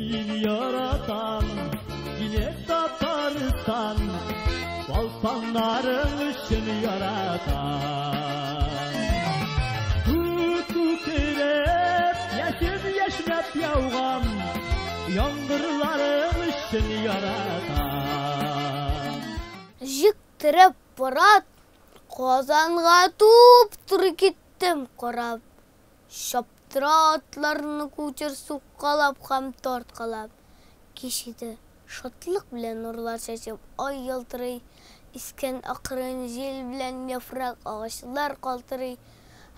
Seni yaratan yine tatarsan, baltanların için yaratan. Tutup yaşıp yağan yağmurların için yaratan. Жіктіріп бұрат, Қазанға туп-тұр кеттім құрап. Шаптыра атларыны көтер соққалап, қам тартқалап. Кешеді шатлық білен нұрлар шашып, ай ялтырай. Isken ақырын жел білен яфрақ ағашылар қалтырай.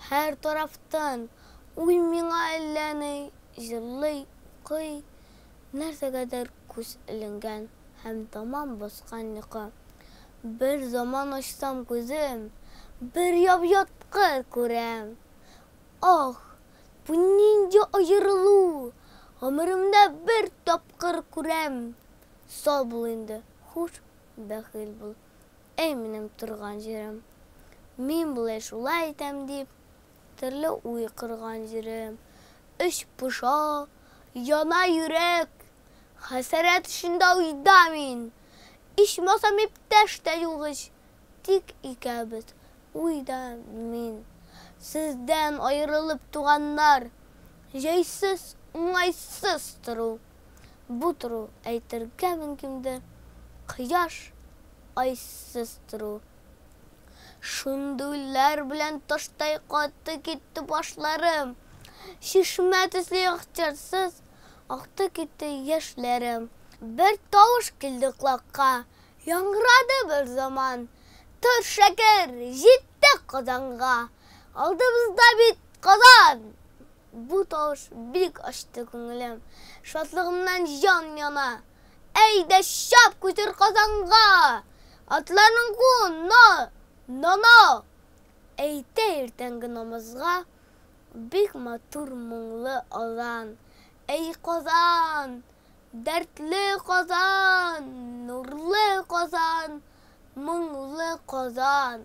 Her taraftan uyumiңа әлләней, жырлай қой. Нәрсе kadar көз ілінген, һәм тамам басқан йоқы. Bir zaman açsam gözüm, bir yabyatqı görəm. Ah, bu nince ayrılığı, ömrümdə bir tapqır görəm. Sağ bul indi, hoş, bəxil bul, ey mənim turğan yerim. Min bulay şulay etəm deyib, türlü uy qırğan yerim. Üç puşa, yana yürek, hasret içində uydamin. İşmasam iptaşta yolğuş, tik ikabet, uyda min. Sizden ayrılıp tuğanlar, jaysiz, uңайсыз тұру. Bu тұру әйтергә мөмкиндер, Кыяш айсыз тұру. Шундыйлар белән таштай катты китте башларым. Шишмә төсле акчарсыз, акты китте яшьләрем. Bir tavuş kildi kulakka, yankıradı bir zaman. Tır şeker, jitti kazanğa, aldığımızda bit kazan. Bu tavuş büyük açtı könülüm, şatlığımdan yan yana. Ey de şap götür kazanğa, atlarının kun, no. Eyte ertengi namazga, büyük matur muңлы azan. Ey kazan! Dertli Kazan, nurlu Kazan, muңлы Kazan.